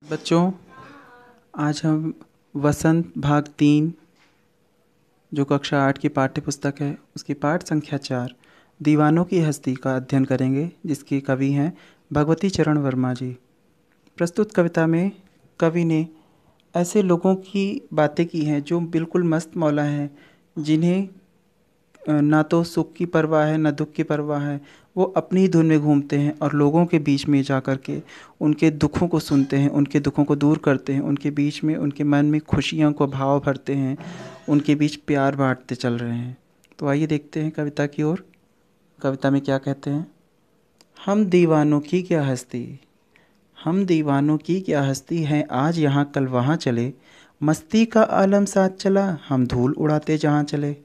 बच्चों, आज हम वसंत भाग 3 जो कक्षा 8 की पाठ्य पुस्तक है उसकी पाठ संख्या 4 दीवानों की हस्ती का अध्ययन करेंगे, जिसके कवि हैं भगवती चरण वर्मा जी। प्रस्तुत कविता में कवि ने ऐसे लोगों की बातें की हैं जो बिल्कुल मस्त मौला हैं, जिन्हें ना तो सुख की परवाह है ना दुख की परवाह है। वो अपनी ही धुन में घूमते हैं और लोगों के बीच में जा कर के उनके दुखों को सुनते हैं, उनके दुखों को दूर करते हैं, उनके बीच में उनके मन में खुशियों को भाव भरते हैं, उनके बीच प्यार बांटते चल रहे हैं। तो आइए देखते हैं कविता की ओर। कविता में क्या कहते हैं। हम दीवानों की क्या हस्ती, हम दीवानों की क्या हस्ती है, आज यहाँ कल वहाँ चले, मस्ती का आलम साथ चला, हम धूल उड़ाते जहाँ चले।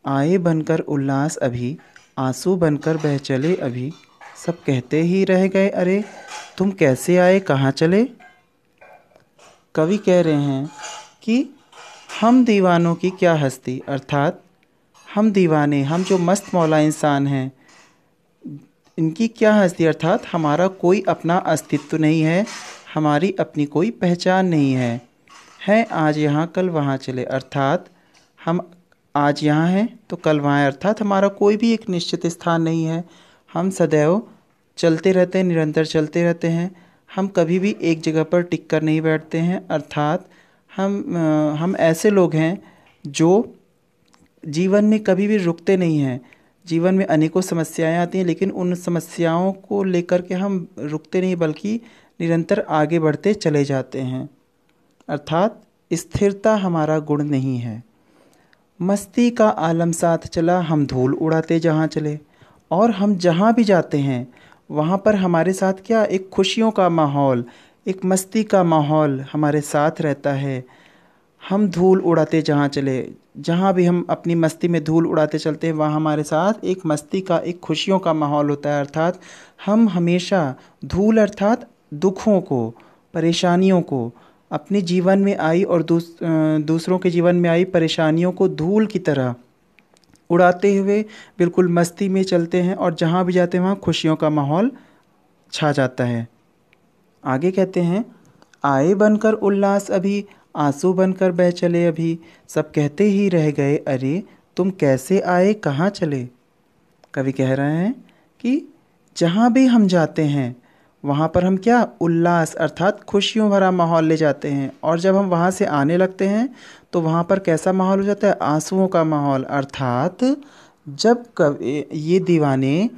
आए बनकर उल्लास अभी, आंसू बनकर बह चले अभी, सब कहते ही रह गए अरे, तुम कैसे आए कहाँ चले। कवि कह रहे हैं कि हम दीवानों की क्या हस्ती, अर्थात हम दीवाने, हम जो मस्त मौला इंसान हैं, इनकी क्या हस्ती, अर्थात हमारा कोई अपना अस्तित्व नहीं है, हमारी अपनी कोई पहचान नहीं है आज यहाँ कल वहाँ चले, अर्थात हम आज यहाँ हैं तो कल वहाँ है, अर्थात हमारा कोई भी एक निश्चित स्थान नहीं है। हम सदैव चलते रहते हैं, निरंतर चलते रहते हैं, हम कभी भी एक जगह पर टिक कर नहीं बैठते हैं, अर्थात हम ऐसे लोग हैं जो जीवन में कभी भी रुकते नहीं हैं। जीवन में अनेकों समस्याएं आती हैं, लेकिन उन समस्याओं को लेकर के हम रुकते नहीं, बल्कि निरंतर आगे बढ़ते चले जाते हैं, अर्थात स्थिरता हमारा गुण नहीं है। मस्ती का आलम साथ चला, हम धूल उड़ाते जहाँ चले, और हम जहाँ भी जाते हैं वहाँ पर हमारे साथ क्या, एक खुशियों का माहौल, एक मस्ती का माहौल हमारे साथ रहता है। हम धूल उड़ाते जहाँ चले, जहाँ भी हम अपनी मस्ती में धूल उड़ाते चलते हैं वहाँ हमारे साथ एक मस्ती का, एक खुशियों का माहौल होता है, अर्थात हम हमेशा धूल अर्थात दुखों को, परेशानियों को, अपने जीवन में आई और दूसरों के जीवन में आई परेशानियों को धूल की तरह उड़ाते हुए बिल्कुल मस्ती में चलते हैं, और जहाँ भी जाते हैं वहाँ खुशियों का माहौल छा जाता है। आगे कहते हैं, आए बनकर उल्लास अभी, आंसू बनकर बह चले अभी, सब कहते ही रह गए अरे, तुम कैसे आए कहाँ चले। कवि कह रहे हैं कि जहाँ भी हम जाते हैं वहाँ पर हम क्या, उल्लास अर्थात खुशियों भरा माहौल ले जाते हैं, और जब हम वहाँ से आने लगते हैं तो वहाँ पर कैसा माहौल हो जाता है, आंसुओं का माहौल, अर्थात जब ये दीवाने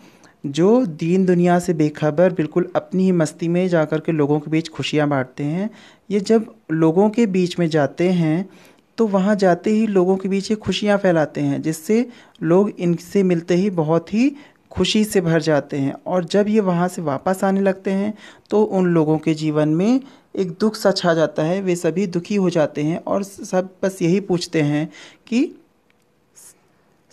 जो दीन दुनिया से बेखबर बिल्कुल अपनी ही मस्ती में जाकर के लोगों के बीच खुशियाँ बांटते हैं, ये जब लोगों के बीच में जाते हैं तो वहाँ जाते ही लोगों के बीच ये खुशियाँ फैलाते हैं, जिससे लोग इनसे मिलते ही बहुत ही खुशी से भर जाते हैं। और जब ये वहाँ से वापस आने लगते हैं तो उन लोगों के जीवन में एक दुख सा छा जाता है, वे सभी दुखी हो जाते हैं और सब बस यही पूछते हैं कि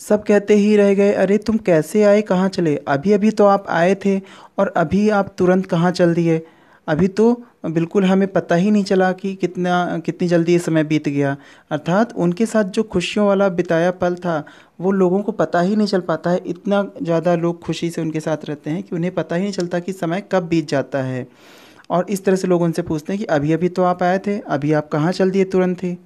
सब कहते ही रह गए अरे, तुम कैसे आए कहाँ चले, अभी अभी तो आप आए थे और अभी आप तुरंत कहाँ चल दिए, अभी तो बिल्कुल हमें पता ही नहीं चला कि कितनी जल्दी ये समय बीत गया। अर्थात उनके साथ जो खुशियों वाला बिताया पल था वो लोगों को पता ही नहीं चल पाता है। इतना ज़्यादा लोग खुशी से उनके साथ रहते हैं कि उन्हें पता ही नहीं चलता कि समय कब बीत जाता है। और इस तरह से लोग उनसे पूछते हैं कि अभी अभी तो आप आए थे, अभी आप कहाँ चल दिए तुरंत ही।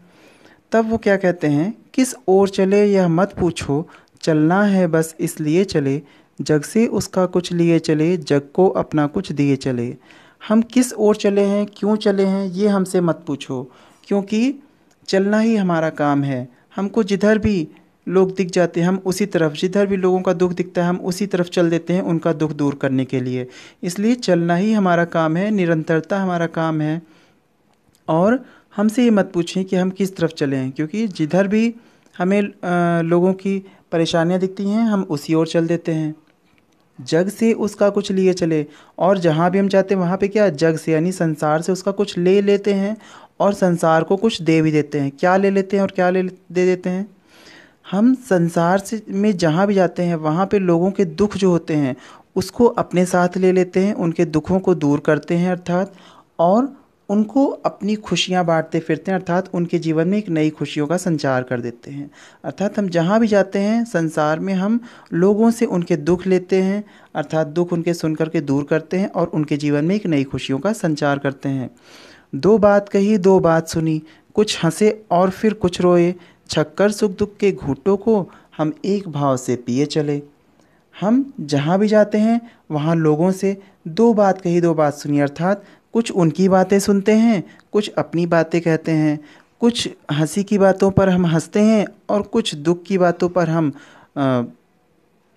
तब वो क्या कहते हैं, किस ओर चले यह मत पूछो, चलना है बस इसलिए चले, जग से उसका कुछ लिए चले, जग को अपना कुछ दिए चले। हम किस ओर चले हैं, क्यों चले हैं, ये हमसे मत पूछो, क्योंकि चलना ही हमारा काम है। हमको जिधर भी लोग दिख जाते हैं हम उसी तरफ, जिधर भी लोगों का दुख दिखता है हम उसी तरफ चल देते हैं उनका दुख दूर करने के लिए। इसलिए चलना ही हमारा काम है, निरंतरता हमारा काम है। और हमसे ये मत पूछें कि हम किस तरफ चलें, क्योंकि जिधर भी हमें लोगों की परेशानियां दिखती हैं हम उसी ओर चल देते हैं। जग से उसका कुछ लिए चले, और जहाँ भी हम जाते हैं वहाँ पे क्या, जग से यानी संसार से उसका कुछ ले लेते हैं और संसार को कुछ दे भी देते हैं। क्या ले लेते हैं और क्या दे देते हैं। हम संसार से में जहाँ भी जाते हैं वहाँ पे लोगों के दुख जो होते हैं उसको अपने साथ ले लेते हैं, उनके दुखों को दूर करते हैं अर्थात, और उनको अपनी खुशियाँ बांटते फिरते हैं, अर्थात उनके जीवन में एक नई खुशियों का संचार कर देते हैं। अर्थात हम जहाँ भी जाते हैं संसार में हम लोगों से उनके दुख लेते हैं, अर्थात दुख उनके सुन कर के दूर करते हैं और उनके जीवन में एक नई खुशियों का संचार करते हैं। दो बात कही दो बात सुनी, कुछ हंसे और फिर कुछ रोए, छक्कर सुख दुख के घूंटों को हम एक भाव से पिए चले। हम जहाँ भी जाते हैं वहाँ लोगों से दो बात कही दो बात सुनी, अर्थात कुछ उनकी बातें सुनते हैं, कुछ अपनी बातें कहते हैं, कुछ हंसी की बातों पर हम हंसते हैं और कुछ दुख की बातों पर हम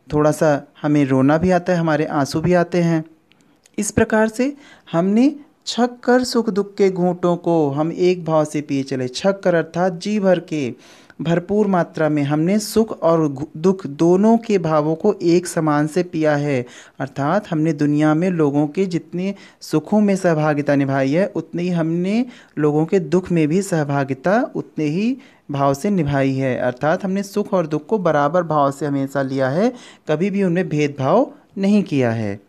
थोड़ा सा हमें रोना भी आता है, हमारे आंसू भी आते हैं। इस प्रकार से हमने छक कर सुख दुख के घूंटों को हम एक भाव से पिए चले। छक कर अर्थात जी भर के, भरपूर मात्रा में हमने सुख और दुख दोनों के भावों को एक समान से पिया है। अर्थात हमने दुनिया में लोगों के जितने सुखों में सहभागिता निभाई है, उतनी ही हमने लोगों के दुख में भी सहभागिता उतने ही भाव से निभाई है। अर्थात हमने सुख और दुख को बराबर भाव से हमेशा लिया है, कभी भी उनमें भेदभाव नहीं किया है।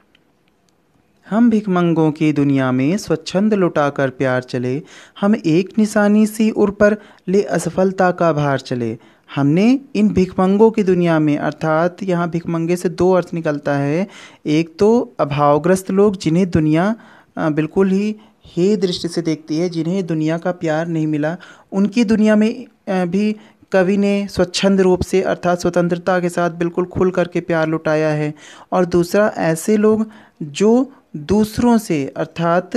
हम भिखमंगों की दुनिया में स्वच्छंद लुटाकर प्यार चले, हम एक निशानी सी उर पर ले असफलता का भार चले। हमने इन भिखमंगों की दुनिया में, अर्थात यहाँ भिखमंगे से दो अर्थ निकलता है। एक तो अभावग्रस्त लोग जिन्हें दुनिया बिल्कुल ही हे दृष्टि से देखती है, जिन्हें दुनिया का प्यार नहीं मिला, उनकी दुनिया में भी कवि ने स्वच्छंद रूप से अर्थात स्वतंत्रता के साथ बिल्कुल खुल करके प्यार लुटाया है। और दूसरा ऐसे लोग जो दूसरों से, अर्थात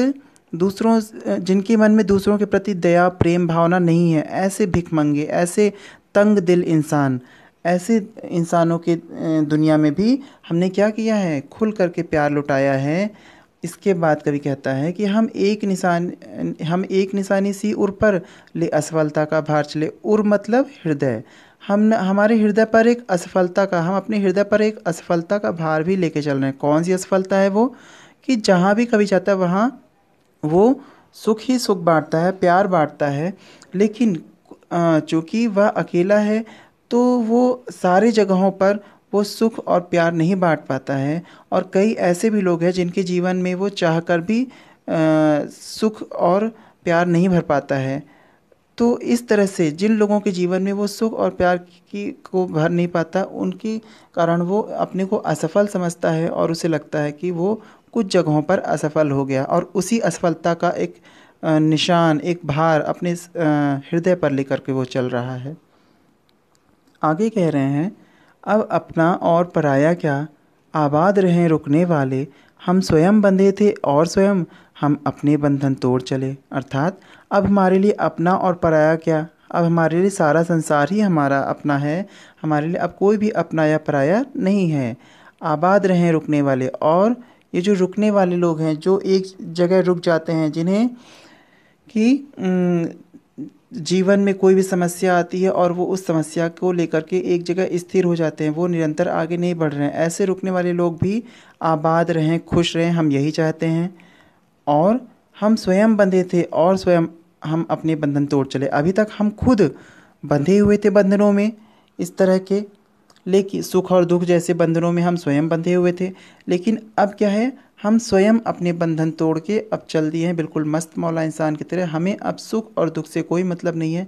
दूसरों जिनके मन में दूसरों के प्रति दया प्रेम भावना नहीं है, ऐसे भिखमंगे, ऐसे तंग दिल इंसान, ऐसे इंसानों के दुनिया में भी हमने क्या किया है, खुल करके प्यार लुटाया है। इसके बाद कवि कहता है कि हम एक निशानी सी उर पर ले असफलता का भार चले। उर मतलब हृदय। हमारे हृदय पर एक असफलता का, हम अपने हृदय पर एक असफलता का भार भी लेके चल रहे हैं। कौन सी असफलता है वो? कि जहाँ भी कवि जाता है वहाँ वो सुख ही सुख बांटता है, प्यार बांटता है, लेकिन चूँकि वह अकेला है तो वो सारी जगहों पर वो सुख और प्यार नहीं बांट पाता है। और कई ऐसे भी लोग हैं जिनके जीवन में वो चाहकर भी सुख और प्यार नहीं भर पाता है। तो इस तरह से जिन लोगों के जीवन में वो सुख और प्यार को भर नहीं पाता, उनके कारण वो अपने को असफल समझता है और उसे लगता है कि वो कुछ जगहों पर असफल हो गया, और उसी असफलता का एक निशान, एक भार अपने हृदय पर लेकर के वो चल रहा है। आगे कह रहे हैं, अब अपना और पराया क्या, आबाद रहें रुकने वाले, हम स्वयं बंधे थे और स्वयं हम अपने बंधन तोड़ चले। अर्थात अब हमारे लिए अपना और पराया क्या, अब हमारे लिए सारा संसार ही हमारा अपना है, हमारे लिए अब कोई भी अपना या पराया नहीं है। आबाद रहें रुकने वाले, और ये जो रुकने वाले लोग हैं, जो एक जगह रुक जाते हैं, जिन्हें कि जीवन में कोई भी समस्या आती है और वो उस समस्या को लेकर के एक जगह स्थिर हो जाते हैं, वो निरंतर आगे नहीं बढ़ रहे हैं, ऐसे रुकने वाले लोग भी आबाद रहें, खुश रहें, हम यही चाहते हैं। और हम स्वयं बंधे थे और स्वयं हम अपने बंधन तोड़ चले। अभी तक हम खुद बंधे हुए थे बंधनों में इस तरह के, लेकिन सुख और दुख जैसे बंधनों में हम स्वयं बंधे हुए थे, लेकिन अब क्या है, हम स्वयं अपने बंधन तोड़ के अब चल दिए हैं बिल्कुल मस्त मौला इंसान की तरह। हमें अब सुख और दुख से कोई मतलब नहीं है।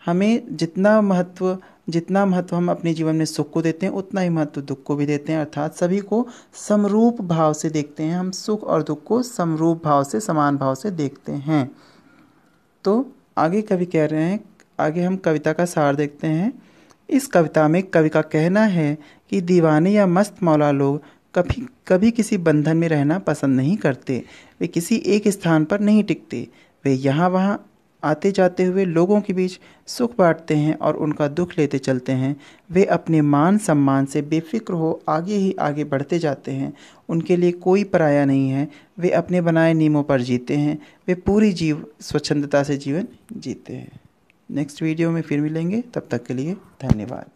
हमें जितना महत्व हम अपने जीवन में सुख को देते हैं, उतना ही महत्व दुख को भी देते हैं। अर्थात सभी को समरूप भाव से देखते हैं, हम सुख और दुख को समरूप भाव से, समान भाव से देखते हैं। तो आगे कवि कह रहे हैं, आगे हम कविता का सार देखते हैं। इस कविता में कवि का कहना है कि दीवाने या मस्त मौला लोग कभी किसी बंधन में रहना पसंद नहीं करते। वे किसी एक स्थान पर नहीं टिकते, वे यहाँ वहाँ आते जाते हुए लोगों के बीच सुख बांटते हैं और उनका दुख लेते चलते हैं। वे अपने मान सम्मान से बेफिक्र हो आगे ही आगे बढ़ते जाते हैं। उनके लिए कोई पराया नहीं है, वे अपने बनाए नियमों पर जीते हैं, वे पूरी स्वच्छंदता से जीवन जीते हैं। नेक्स्ट वीडियो में फिर मिलेंगे, तब तक के लिए धन्यवाद।